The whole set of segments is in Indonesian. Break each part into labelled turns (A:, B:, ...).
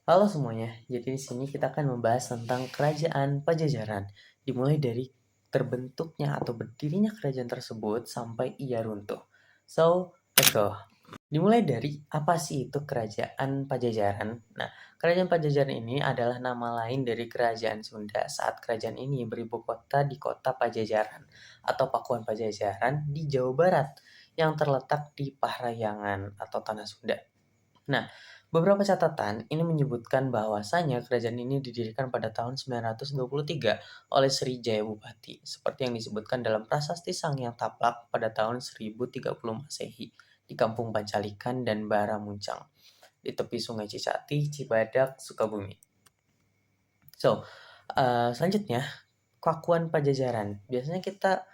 A: Halo semuanya, jadi di sini kita akan membahas tentang kerajaan Pajajaran, dimulai dari terbentuknya atau berdirinya kerajaan tersebut sampai ia runtuh. So, let's go. Dimulai dari apa sih itu kerajaan Pajajaran? Nah, kerajaan Pajajaran ini adalah nama lain dari kerajaan Sunda saat kerajaan ini beribu kota di kota Pajajaran atau Pakuan Pajajaran di Jawa Barat yang terletak di Parahyangan atau Tanah Sunda. Nah, beberapa catatan ini menyebutkan bahwasanya kerajaan ini didirikan pada tahun 923 oleh Sri Jaya Bupati, seperti yang disebutkan dalam Prasasti Sang Hyang Taplak pada tahun 1030 Masehi di Kampung Pancalikan dan Baramuncang di tepi Sungai Cicati, Cibadak, Sukabumi. Selanjutnya Pakuan Pajajaran. Biasanya kita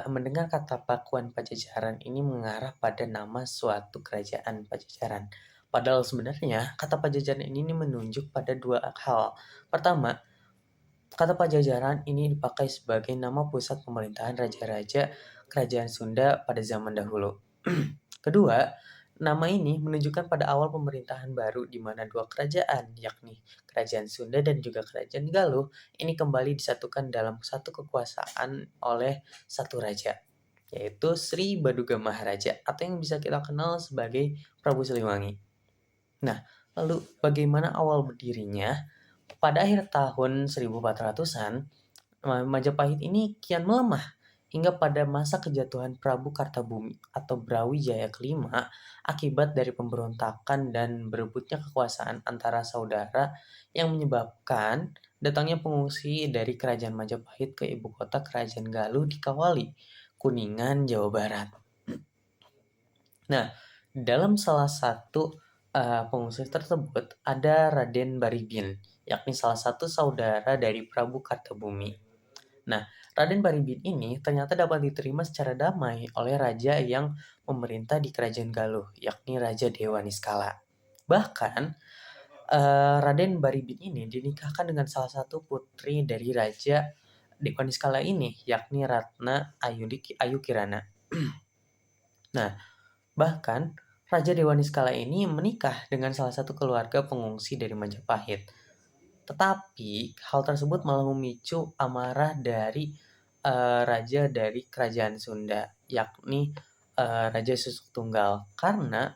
A: mendengar kata Pakuan Pajajaran ini mengarah pada nama suatu kerajaan Pajajaran. Padahal sebenarnya kata Pajajaran ini menunjuk pada dua hal. Pertama, kata Pajajaran ini dipakai sebagai nama pusat pemerintahan raja-raja kerajaan Sunda pada zaman dahulu. Kedua, nama ini menunjukkan pada awal pemerintahan baru di mana dua kerajaan, yakni Kerajaan Sunda dan juga Kerajaan Galuh, ini kembali disatukan dalam satu kekuasaan oleh satu raja, yaitu Sri Baduga Maharaja atau yang bisa kita kenal sebagai Prabu Siliwangi. Nah, lalu bagaimana awal berdirinya? Pada akhir tahun 1400-an, Majapahit ini kian melemah hingga pada masa kejatuhan Prabu Kartabumi atau Brawijaya kelima akibat dari pemberontakan dan berebutnya kekuasaan antara saudara yang menyebabkan datangnya pengungsi dari Kerajaan Majapahit ke ibu kota Kerajaan Galuh di Kawali, Kuningan, Jawa Barat. Nah, dalam salah satu pengungsi tersebut ada Raden Baribin, yakni salah satu saudara dari Prabu Kartabumi. Nah, Raden Baribin ini ternyata dapat diterima secara damai oleh raja yang memerintah di Kerajaan Galuh, yakni Raja Dewa Niskala. Bahkan, Raden Baribin ini dinikahkan dengan salah satu putri dari Raja Dewa Niskala ini, yakni Ratna Ayu Kirana. Nah, bahkan Raja Dewa Niskala ini menikah dengan salah satu keluarga pengungsi dari Majapahit. Tetapi hal tersebut malah memicu amarah dari raja dari kerajaan Sunda, yakni Raja Susuk Tunggal. Karena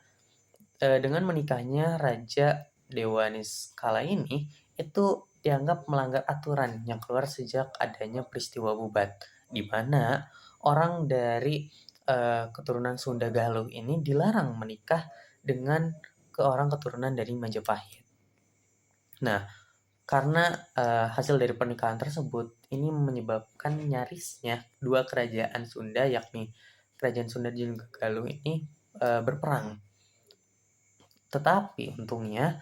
A: dengan menikahnya Raja Dewa Niskala ini itu dianggap melanggar aturan yang keluar sejak adanya peristiwa Bubat, di mana orang dari keturunan Sunda Galuh ini dilarang menikah dengan ke orang keturunan dari Majapahit. Nah, karena hasil dari pernikahan tersebut ini menyebabkan nyarisnya dua kerajaan Sunda, yakni Kerajaan Sunda dan juga Galuh ini berperang. Tetapi untungnya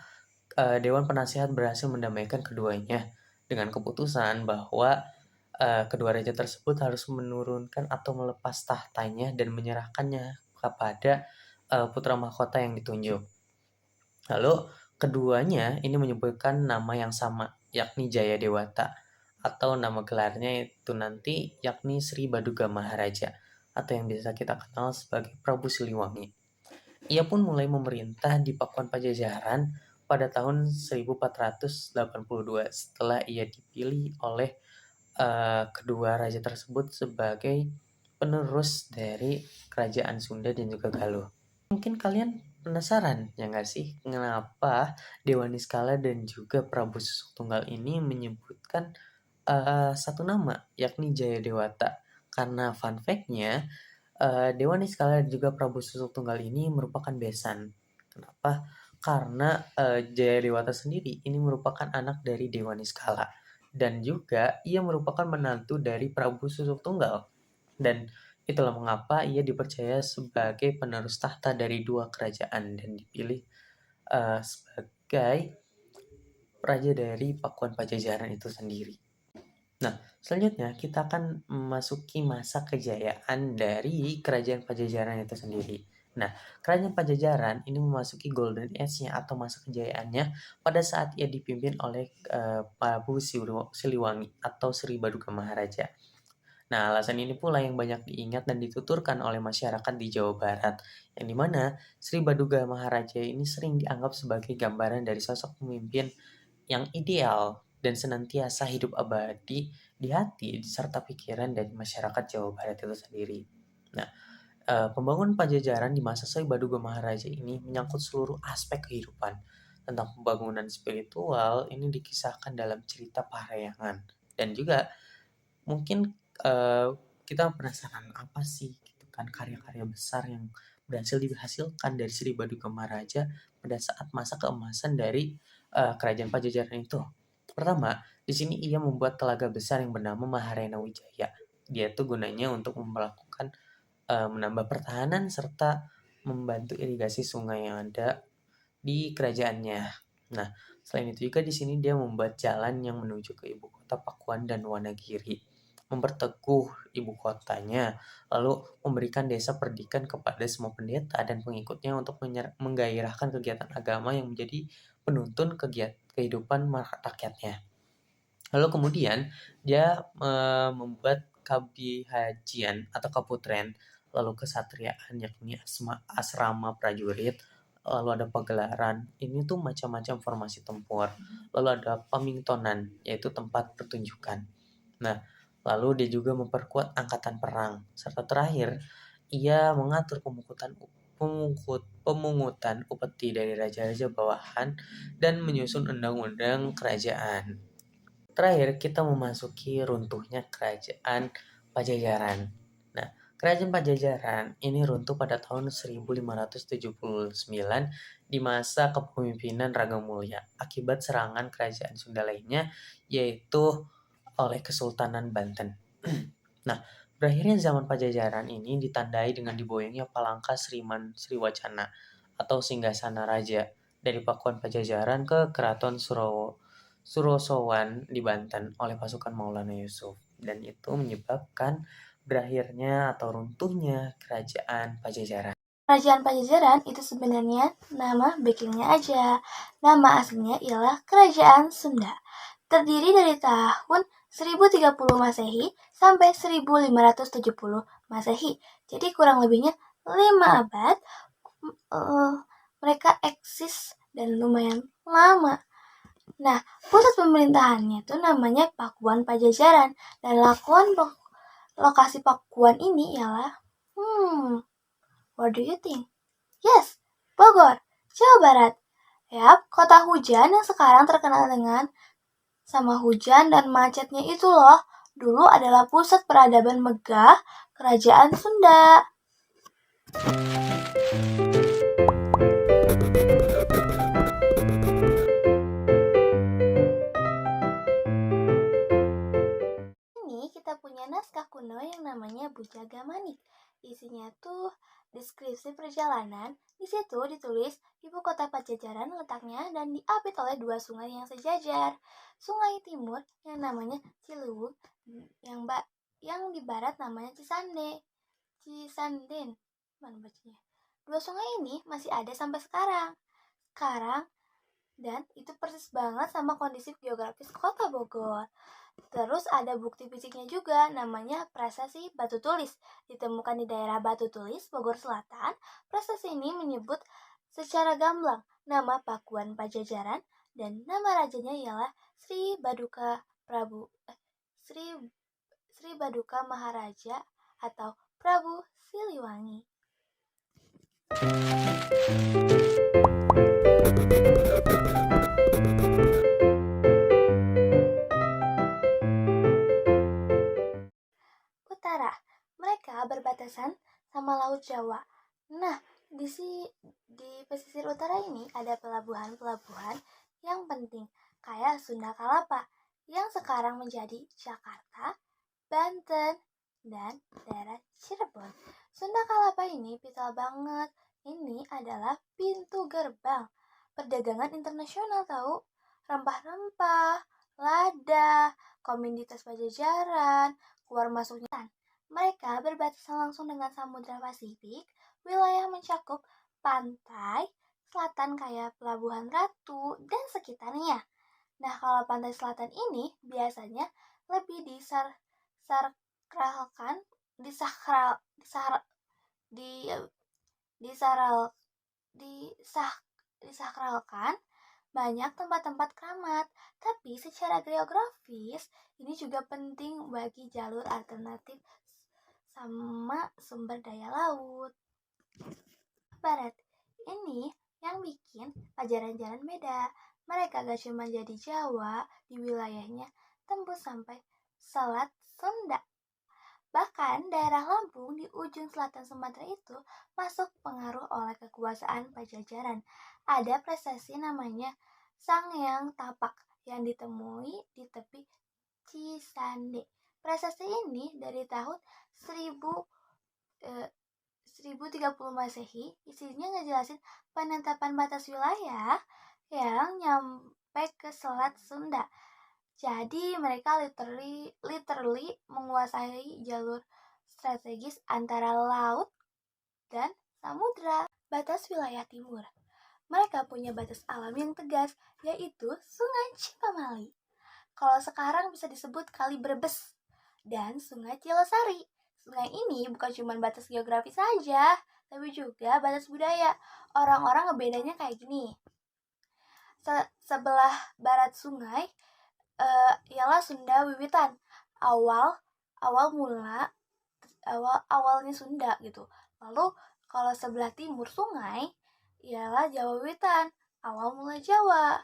A: Dewan Penasihat berhasil mendamaikan keduanya dengan keputusan bahwa kedua raja tersebut harus menurunkan atau melepas tahtanya dan menyerahkannya kepada putra mahkota yang ditunjuk. Lalu keduanya ini menyebutkan nama yang sama, yakni Jaya Dewata, atau nama gelarnya itu nanti yakni Sri Baduga Maharaja, atau yang biasa kita kenal sebagai Prabu Siliwangi. Ia pun mulai memerintah di Pakuan Pajajaran pada tahun 1482 setelah ia dipilih oleh kedua raja tersebut sebagai penerus dari kerajaan Sunda dan juga Galuh. Mungkin kalian penasaran ya nggak sih kenapa Dewa Niskala dan juga Prabu Susuk Tunggal ini menyebutkan satu nama yakni Jaya Dewata. Karena fun fact-nya Dewa Niskala dan juga Prabu Susuk Tunggal ini merupakan besan. Kenapa? Karena Jaya Dewata sendiri ini merupakan anak dari Dewa Niskala dan juga ia merupakan menantu dari Prabu Susuk Tunggal. Dan itulah mengapa ia dipercaya sebagai penerus tahta dari dua kerajaan dan dipilih sebagai raja dari Pakuan Pajajaran itu sendiri. Nah, selanjutnya kita akan memasuki masa kejayaan dari Kerajaan Pajajaran itu sendiri. Nah, Kerajaan Pajajaran ini memasuki Golden Age-nya atau masa kejayaannya pada saat ia dipimpin oleh Prabu Siliwangi atau Sri Baduga Maharaja. Nah, alasan ini pula yang banyak diingat dan dituturkan oleh masyarakat di Jawa Barat, yang dimana Sri Baduga Maharaja ini sering dianggap sebagai gambaran dari sosok pemimpin yang ideal dan senantiasa hidup abadi di hati serta pikiran dari masyarakat Jawa Barat itu sendiri. Nah, pembangunan Pajajaran di masa Sri Baduga Maharaja ini menyangkut seluruh aspek kehidupan. Tentang pembangunan spiritual ini dikisahkan dalam cerita Parahyangan. Dan juga mungkin kita penasaran apa sih gitu kan karya-karya besar yang berhasil dihasilkan dari Sri Baduga Maharaja pada saat masa keemasan dari kerajaan Pajajaran itu. Pertama, di sini ia membuat telaga besar yang bernama Maharena Wijaya. Dia tuh gunanya untuk melakukan menambah pertahanan serta membantu irigasi sungai yang ada di kerajaannya. Nah, selain itu juga di sini dia membuat jalan yang menuju ke ibu kota Pakuan dan Wonogiri, memperteguh ibu kotanya, lalu memberikan desa pendidikan kepada semua pendeta dan pengikutnya untuk menggairahkan kegiatan agama yang menjadi penuntun kehidupan rakyatnya. Lalu kemudian dia membuat kabihajian atau kaputren, lalu kesatriaan yakni asrama prajurit, lalu ada pagelaran, ini tuh macam-macam formasi tempur. Lalu ada pamingtonan, yaitu tempat pertunjukan. Nah, lalu dia juga memperkuat angkatan perang, serta terakhir ia mengatur pemungutan upeti dari raja-raja bawahan dan menyusun undang-undang kerajaan. Terakhir, kita memasuki runtuhnya kerajaan Pajajaran. Nah, kerajaan Pajajaran ini runtuh pada tahun 1579 di masa kepemimpinan Ragamulya akibat serangan kerajaan Sunda lainnya, yaitu oleh Kesultanan Banten. Nah, berakhirnya zaman Pajajaran ini ditandai dengan diboyongnya Palangka Sriwacana atau Singgasana Raja dari Pakuan Pajajaran ke Keraton Surosowan di Banten oleh pasukan Maulana Yusuf, dan itu menyebabkan berakhirnya atau runtuhnya kerajaan Pajajaran.
B: Kerajaan Pajajaran itu sebenarnya nama backingnya aja. Nama aslinya ialah Kerajaan Sunda. Terdiri dari tahun 1030 Masehi sampai 1570 Masehi. Jadi kurang lebihnya 5 abad mereka eksis dan lumayan lama. Nah, pusat pemerintahannya itu namanya Pakuan Pajajaran, dan lokasi Pakuan ini ialah what do you think? Yes, Bogor, Jawa Barat. Yap, kota hujan yang sekarang terkenal dengan sama hujan dan macetnya itu loh. Dulu adalah pusat peradaban megah Kerajaan Sunda. Ini kita punya naskah kuno yang namanya Bujaga Manik. Isinya tuh deskripsi perjalanan. Di situ ditulis ibu kota Pajajaran letaknya dan diapit oleh dua sungai yang sejajar. Sungai timur yang namanya Ciliwung, yang di barat namanya Cisanden. Mana bacanya? Dua sungai ini masih ada sampai sekarang. Dan itu persis banget sama kondisi geografis kota Bogor. Terus ada bukti fisiknya juga, namanya prasasti Batu Tulis. Ditemukan di daerah Batu Tulis, Bogor Selatan. Prasasti ini menyebut secara gamblang nama Pakuan Pajajaran dan nama rajanya ialah Sri Baduka Maharaja atau Prabu Siliwangi. Utara, mereka berbatasan sama Laut Jawa. Nah, di pesisir utara ini ada pelabuhan-pelabuhan yang penting, kayak Sunda Kalapa, yang sekarang menjadi Jakarta, Banten, dan daerah Cirebon. Sunda Kalapa ini vital banget. Ini adalah pintu gerbang perdagangan internasional tahu. Rempah-rempah, lada, komoditas Pajajaran, keluar masuknya. Mereka berbatasan langsung dengan Samudra Pasifik, wilayah mencakup pantai selatan kayak Pelabuhan Ratu dan sekitarnya. Nah, kalau pantai selatan ini biasanya lebih disakralkan, disakral, disar, di, disaral, disah, disakralkan banyak tempat-tempat keramat, tapi secara geografis ini juga penting bagi jalur alternatif sama sumber daya laut. Barat ini yang bikin Pajajaran beda. Mereka gak cuma jadi Jawa di wilayahnya, tembus sampai Selat Sunda. Bahkan daerah Lampung di ujung selatan Sumatera itu masuk pengaruh oleh kekuasaan Pajajaran. Ada prestasi namanya Sanghyang Tapak yang ditemui di tepi Cisande. Prestasi ini dari tahun 1030 Masehi, isinya ngejelasin penetapan batas wilayah yang nyampe ke Selat Sunda. Jadi mereka literally menguasai jalur strategis antara laut dan samudra. Batas wilayah timur. Mereka punya batas alam yang tegas, yaitu Sungai Cipamali. Kalau sekarang bisa disebut Kali Brebes dan Sungai Cilosari. Sungai ini bukan cuma batas geografis saja, tapi juga batas budaya. Orang-orang ngebedanya kayak gini. Sebelah barat sungai ialah Sunda Wiwitan. Awalnya Sunda gitu. Lalu kalau sebelah timur sungai ialah Jawa Wiwitan. Awal mula Jawa.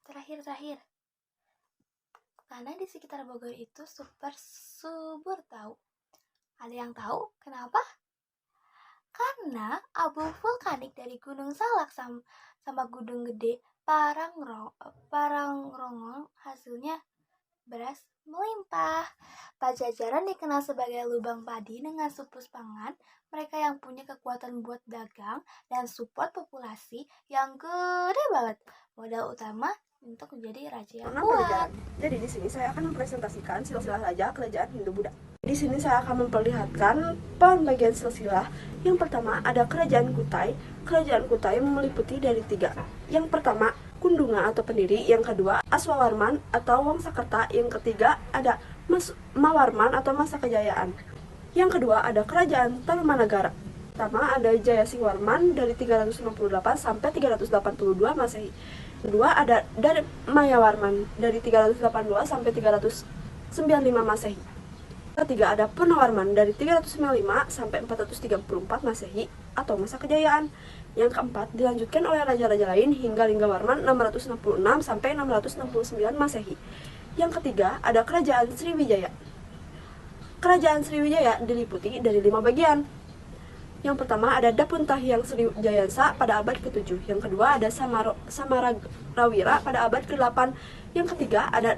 B: Terakhir. Tanah di sekitar Bogor itu super subur tahu. Ada yang tahu kenapa? Karena abu vulkanik dari Gunung Salak sama Gunung Gede Parangrongon hasilnya beras melimpah. Pajajaran dikenal sebagai lubang padi dengan surplus pangan. Mereka yang punya kekuatan buat dagang dan support populasi yang gede banget. Modal utama untuk menjadi raja yang kuat.
C: Jadi di sini saya akan mempresentasikan silsilah raja kerajaan Hindu-Buddha. Di sini saya akan memperlihatkan pembagian silsilah. Yang pertama ada kerajaan Kutai. Kerajaan Kutai meliputi dari 3. Yang pertama Kundunga atau pendiri, yang kedua Aswawarman atau Wangsakerta, yang ketiga ada Mawarman atau masa kejayaan. Yang kedua ada kerajaan Tarumanagara. Pertama ada Jayasingwarman dari 368 sampai 382 Masehi. Kedua ada dari Mayawarman dari 382 sampai 395 Masehi. Ketiga ada Purnawarman dari 395 sampai 434 Masehi atau masa kejayaan. Yang keempat dilanjutkan oleh raja-raja lain hingga Linggawarman 666 sampai 669 Masehi. Yang ketiga ada kerajaan Sriwijaya. Kerajaan Sriwijaya diliputi dari 5 bagian. Yang pertama ada Dapuntahyang Sriwijayasa pada abad ke-7. Yang kedua ada Samarawira pada abad ke-8. Yang ketiga ada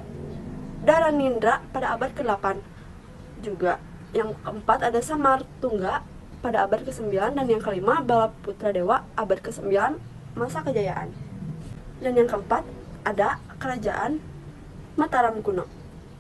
C: Dharanindra pada abad ke-8. Juga yang keempat ada Samartungga pada abad ke-9. Dan yang kelima Balaputra Dewa abad ke-9 masa kejayaan. Dan yang keempat ada kerajaan Mataram kuno.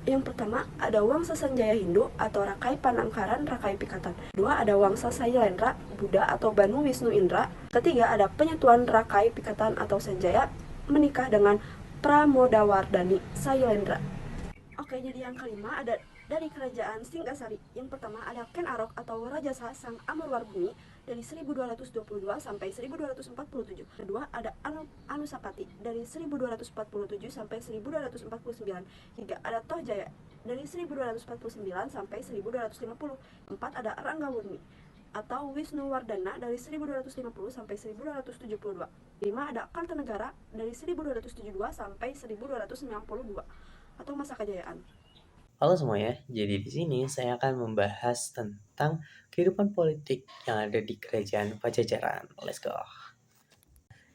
C: Yang pertama ada Wangsa Sanjaya Hindu atau Rakai Panangkaran Rakai Pikatan. Kedua ada Wangsa Sailendra Buddha atau Banu Wisnu Indra. Ketiga ada penyetuan Rakai Pikatan atau Sanjaya menikah dengan Pramodawardhani Sailendra. Oke, jadi yang kelima ada dari kerajaan Singgasari. Yang pertama ada Ken Arok atau Rajasa Sang Amurwarbuni dari 1222 sampai 1247. Kedua ada Anusapati dari 1247 sampai 1249. Tiga ada Tohjaya dari 1249 sampai 1250. Empat ada Ranggawuni atau Wisnuwardana dari 1250 sampai 1272. 5 ada Kartanegara dari 1272 sampai 1292 atau masa kejayaan.
A: Halo semuanya, jadi di sini saya akan membahas tentang kehidupan politik yang ada di kerajaan Pajajaran. Let's go.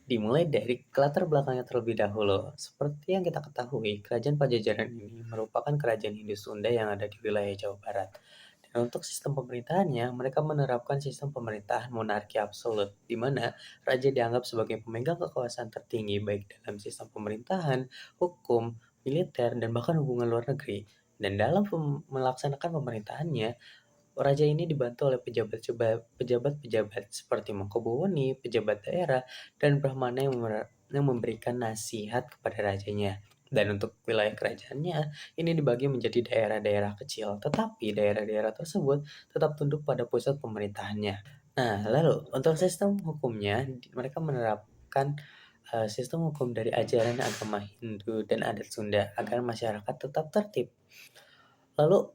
A: Dimulai dari latar belakangnya terlebih dahulu. Seperti yang kita ketahui, kerajaan Pajajaran ini merupakan kerajaan Hindu Sunda yang ada di wilayah Jawa Barat. Dan untuk sistem pemerintahannya, mereka menerapkan sistem pemerintahan monarki absolut, di mana raja dianggap sebagai pemegang kekuasaan tertinggi baik dalam sistem pemerintahan, hukum, militer, dan bahkan hubungan luar negeri. Dan dalam melaksanakan pemerintahannya, raja ini dibantu oleh pejabat-pejabat seperti Mangkubumi, pejabat daerah, dan brahmana yang memberikan nasihat kepada rajanya. Dan untuk wilayah kerajaannya, ini dibagi menjadi daerah-daerah kecil, tetapi daerah-daerah tersebut tetap tunduk pada pusat pemerintahannya. Nah, lalu untuk sistem hukumnya, mereka menerapkan sistem hukum dari ajaran agama Hindu dan adat Sunda agar masyarakat tetap tertib. Lalu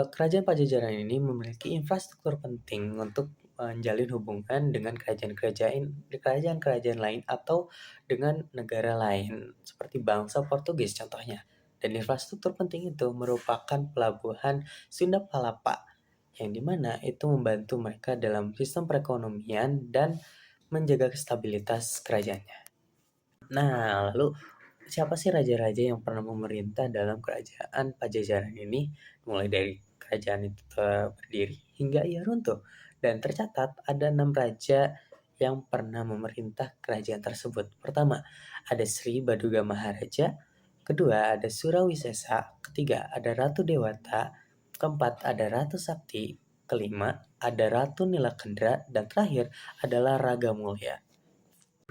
A: kerajaan Pajajaran ini memiliki infrastruktur penting untuk menjalin hubungan dengan kerajaan-kerajaan lain atau dengan negara lain seperti bangsa Portugis contohnya. Dan infrastruktur penting itu merupakan pelabuhan Sunda Palapa yang dimana itu membantu mereka dalam sistem perekonomian dan menjaga stabilitas kerajaannya. Nah, lalu siapa sih raja-raja yang pernah memerintah dalam kerajaan Pajajaran ini? Mulai dari kerajaan itu berdiri hingga ia runtuh. Dan tercatat ada 6 raja yang pernah memerintah kerajaan tersebut. Pertama, ada Sri Baduga Maharaja. Kedua, ada Surawisesa. Ketiga, ada Ratu Dewata. Keempat, ada Ratu Sakti. Kelima, ada Ratu Nilakendra. Dan terakhir adalah Raga Mulya.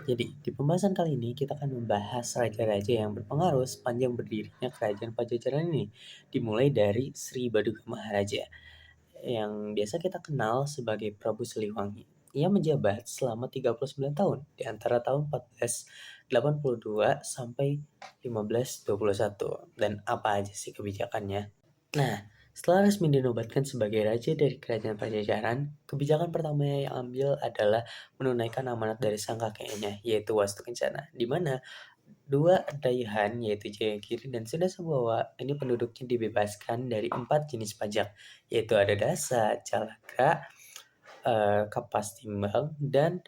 A: Jadi, di pembahasan kali ini kita akan membahas raja-raja yang berpengaruh sepanjang berdirinya kerajaan Pajajaran ini. Dimulai dari Sri Baduga Maharaja, yang biasa kita kenal sebagai Prabu Siliwangi. Ia menjabat selama 39 tahun, di antara tahun 1482 sampai 1521. Dan apa aja sih kebijakannya? Nah, setelah resmi dinobatkan sebagai raja dari kerajaan Pajajaran, kebijakan pertama yang ambil adalah menunaikan amanat dari sang kakeknya, yaitu Wastu Kencana, di mana dua dayuhan yaitu Jayagiri dan Sudasambhawa ini penduduknya dibebaskan dari 4 jenis pajak, yaitu ada dasa, calagra, kapas timbang, dan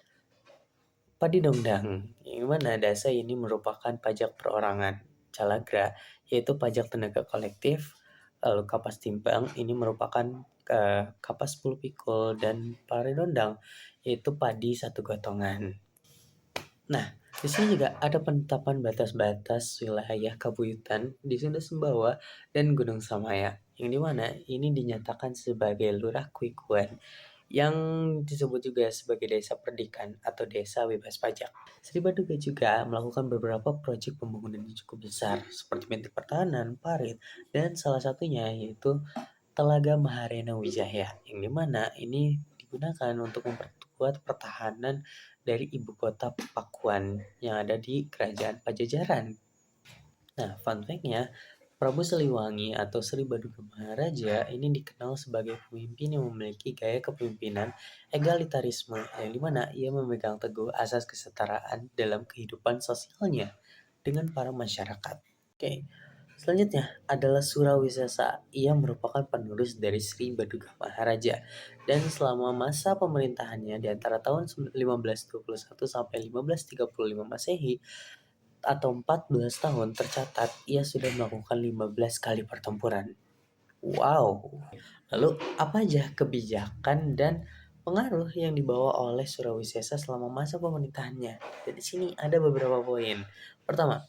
A: padidongdang. Yang mana dasa ini merupakan pajak perorangan, calagra yaitu pajak tenaga kolektif, lalu kapas timbang ini merupakan kapas 10 pikul, dan paridondang yaitu padi satu gotongan. Nah, di sini juga ada penetapan batas-batas wilayah kabuyutan di Sunda Sumbawa dan Gunung Samaya, yang dimana ini dinyatakan sebagai Lurah Kuikuan, yang disebut juga sebagai desa perdikan atau desa bebas pajak. Sri Baduga juga melakukan beberapa proyek pembangunan yang cukup besar, seperti Menteri Pertahanan, Parit, dan salah satunya yaitu Telaga Maharena Wijaya, yang dimana ini digunakan untuk memperkuat pertahanan dari ibu kota Pakuan yang ada di kerajaan Pajajaran. Nah, fun fact-nya, Prabu Siliwangi atau Sri Baduga Maharaja ini dikenal sebagai pemimpin yang memiliki gaya kepemimpinan egalitarisme, yang dimana ia memegang teguh asas kesetaraan dalam kehidupan sosialnya dengan para masyarakat. Oke, selanjutnya adalah Surawisesa. Ia merupakan penerus dari Sri Baduga Maharaja, dan selama masa pemerintahannya di antara tahun 1521 sampai 1535 Masehi atau 14 tahun tercatat ia sudah melakukan 15 kali pertempuran. Wow. Lalu apa aja kebijakan dan pengaruh yang dibawa oleh Surawisesa selama masa pemerintahannya? Dan di sini ada beberapa poin. Pertama,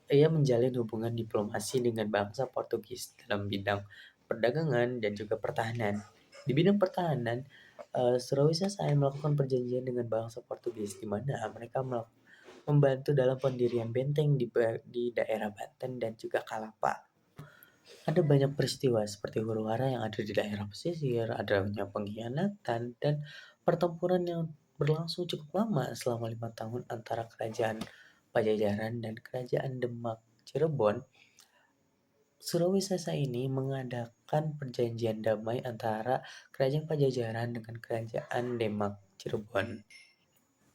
A: ia menjalin hubungan diplomasi dengan bangsa Portugis dalam bidang perdagangan dan juga pertahanan. Di bidang pertahanan, Surawisesa melakukan perjanjian dengan bangsa Portugis di mana mereka membantu dalam pendirian benteng di daerah Banten dan juga Kalapa. Ada banyak peristiwa seperti huru-hara yang ada di daerah pesisir, adanya pengkhianatan, dan pertempuran yang berlangsung cukup lama selama 5 tahun antara kerajaan Pajajaran dan kerajaan Demak Cirebon. Surawisesa ini mengadakan perjanjian damai antara kerajaan Pajajaran dengan kerajaan Demak Cirebon.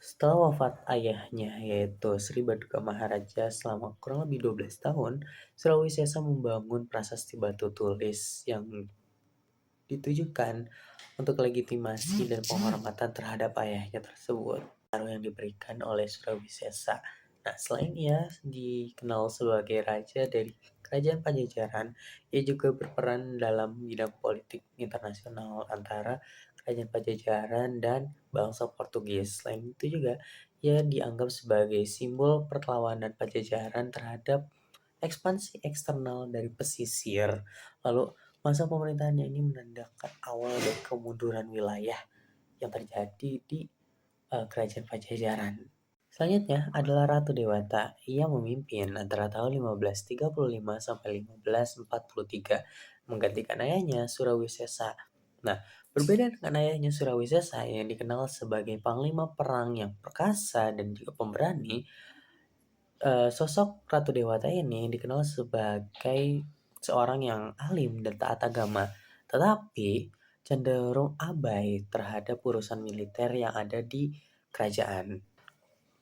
A: Setelah wafat ayahnya yaitu Sri Baduga Maharaja selama kurang lebih 12 tahun, Surawisesa membangun prasasti batu tulis yang ditujukan untuk legitimasi dan penghormatan terhadap ayahnya tersebut. Pengaruh yang diberikan oleh Surawisesa. Nah, selain ia dikenal sebagai raja dari kerajaan Pajajaran, ia juga berperan dalam bidang politik internasional antara kerajaan Pajajaran dan bangsa Portugis. Selain itu juga, ia dianggap sebagai simbol perlawanan Pajajaran terhadap ekspansi eksternal dari pesisir. Lalu, masa pemerintahannya ini menandakan awal dari kemunduran wilayah yang terjadi di kerajaan Pajajaran. Selanjutnya adalah Ratu Dewata. Ia memimpin antara tahun 1535 sampai 1543, menggantikan ayahnya Surawisesa. Nah, berbeda dengan ayahnya Surawisesa yang dikenal sebagai panglima perang yang perkasa dan juga pemberani, sosok Ratu Dewata ini dikenal sebagai seorang yang alim dan taat agama, tetapi cenderung abai terhadap urusan militer yang ada di kerajaan.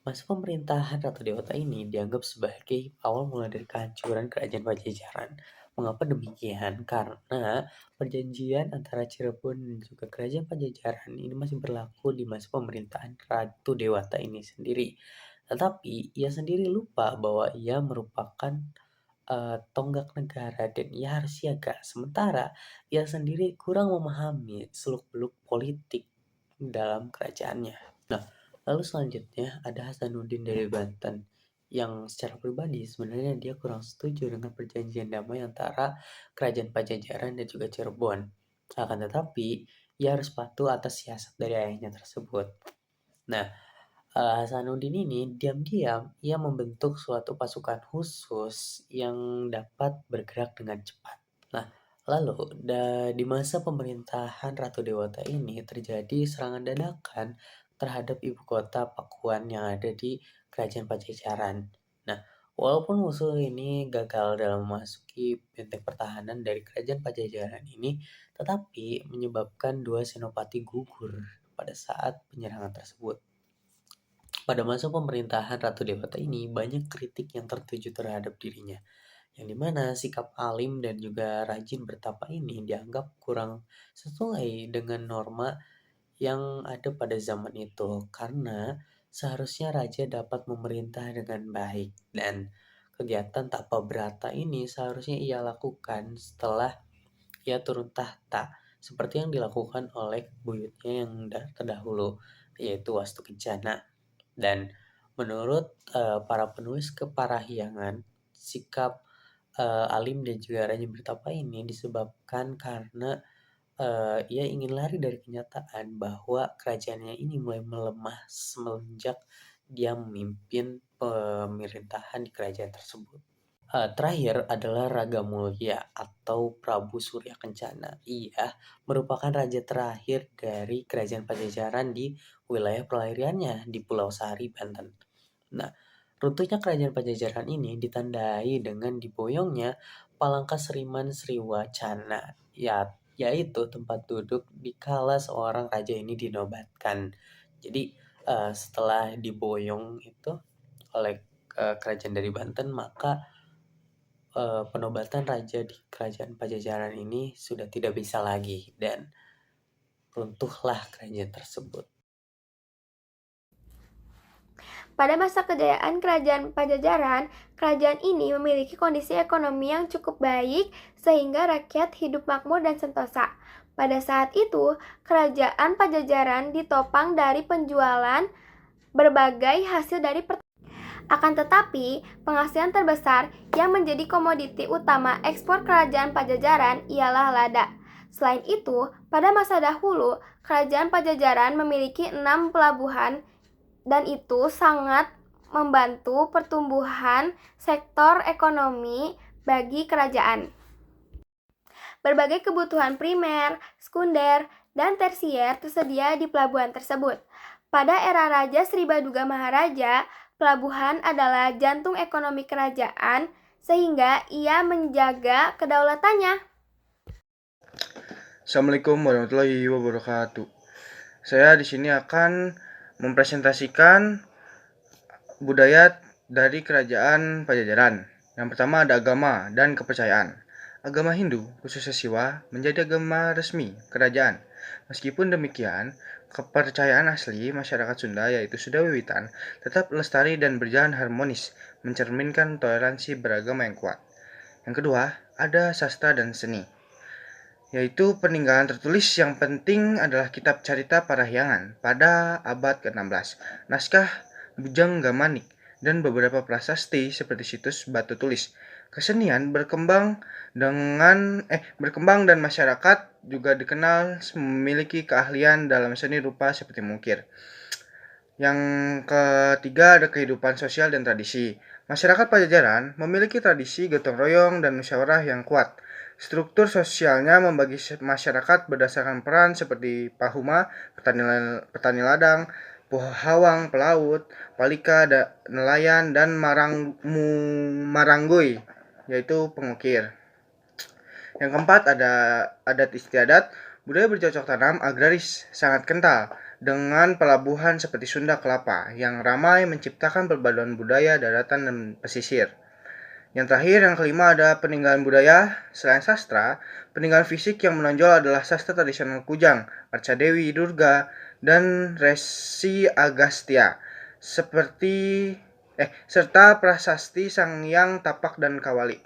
A: Masa pemerintahan Ratu Dewata ini dianggap sebagai awal mula dari kehancuran kerajaan Pajajaran. Mengapa demikian? Karena perjanjian antara Cirebon dan juga kerajaan Pajajaran ini masih berlaku di masa pemerintahan Ratu Dewata ini sendiri. Tetapi ia sendiri lupa bahwa ia merupakan tonggak negara dan ia harus siaga. Sementara ia sendiri kurang memahami seluk-beluk politik dalam kerajaannya. Nah, lalu selanjutnya ada Hasanuddin dari Banten yang secara pribadi sebenarnya dia kurang setuju dengan perjanjian damai antara kerajaan Pajajaran dan juga Cirebon. Akan tetapi, ia harus patuh atas siasat dari ayahnya tersebut. Nah, Hasanuddin ini diam-diam ia membentuk suatu pasukan khusus yang dapat bergerak dengan cepat. Nah, lalu di masa pemerintahan Ratu Dewata ini terjadi serangan dadakan terhadap ibu kota Pakuan yang ada di Kerajaan Pajajaran. Nah, walaupun musuh ini gagal dalam memasuki benteng pertahanan dari Kerajaan Pajajaran ini, tetapi menyebabkan dua senopati gugur pada saat penyerangan tersebut. Pada masa pemerintahan Ratu Dewata ini, banyak kritik yang tertuju terhadap dirinya, yang dimana sikap alim dan juga rajin bertapa ini dianggap kurang sesuai dengan norma yang ada pada zaman itu, karena seharusnya raja dapat memerintah dengan baik, dan kegiatan tapa berata ini seharusnya ia lakukan setelah ia turun tahta, seperti yang dilakukan oleh buyutnya yang terdahulu, yaitu Wastu Kencana. Dan menurut para penulis keparahyangan, sikap alim dan juga rajin bertapa ini disebabkan karena ia ingin lari dari kenyataan bahwa kerajaannya ini mulai melemah semenjak dia memimpin pemerintahan di kerajaan tersebut. Terakhir adalah Raga Mulya atau Prabu Surya Kencana. Ia merupakan raja terakhir dari kerajaan Pajajaran di wilayah pelariannya di Pulau Sari, Banten. Nah, runtuhnya kerajaan Pajajaran ini ditandai dengan diboyongnya Palangka Seriman Sriwacana, yaitu tempat duduk di kala seorang raja ini dinobatkan. Jadi setelah diboyong itu oleh kerajaan dari Banten, maka penobatan raja di kerajaan Pajajaran ini sudah tidak bisa lagi dan runtuhlah kerajaan tersebut.
B: Pada masa kejayaan kerajaan Pajajaran, kerajaan ini memiliki kondisi ekonomi yang cukup baik sehingga rakyat hidup makmur dan sentosa. Pada saat itu, kerajaan Pajajaran ditopang dari penjualan berbagai hasil dari pertanian. Akan tetapi, penghasilan terbesar yang menjadi komoditi utama ekspor kerajaan Pajajaran ialah lada. Selain itu, pada masa dahulu, kerajaan Pajajaran memiliki 6 pelabuhan dan itu sangat membantu pertumbuhan sektor ekonomi bagi kerajaan. Berbagai kebutuhan primer, sekunder, dan tersier tersedia di pelabuhan tersebut. Pada era Raja Sribaduga Maharaja, pelabuhan adalah jantung ekonomi kerajaan sehingga ia menjaga kedaulatannya.
D: Assalamualaikum warahmatullahi wabarakatuh. Saya di sini akan mempresentasikan budaya dari kerajaan Pajajaran. Yang pertama ada agama dan kepercayaan. Agama Hindu, khususnya Siwa, menjadi agama resmi kerajaan. Meskipun demikian, kepercayaan asli masyarakat Sunda yaitu Sunda Wiwitan tetap lestari dan berjalan harmonis, mencerminkan toleransi beragama yang kuat. Yang kedua, ada sastra dan seni, yaitu peninggalan tertulis yang penting adalah kitab Carita Parahyangan pada abad ke-16, naskah Bujang Gamanik, dan beberapa prasasti seperti situs batu tulis. Kesenian berkembang dan masyarakat juga dikenal memiliki keahlian dalam seni rupa seperti mengukir. Yang ketiga ada kehidupan sosial dan tradisi. Masyarakat Pajajaran memiliki tradisi gotong royong dan musyawarah yang kuat. Struktur sosialnya membagi masyarakat berdasarkan peran seperti pahuma, petani ladang, pohawang, pelaut, palika, nelayan, dan maranggoy, yaitu pengukir. Yang keempat ada adat istiadat. Budaya bercocok tanam agraris sangat kental dengan pelabuhan seperti Sunda Kelapa yang ramai menciptakan perpaduan budaya daratan dan pesisir. Yang terakhir, yang kelima ada peninggalan budaya. Selain sastra, peninggalan fisik yang menonjol adalah sastra tradisional Kujang, Arca Dewi, Durga, dan Resi Agastya, serta prasasti Sangyang, Tapak, dan Kawali.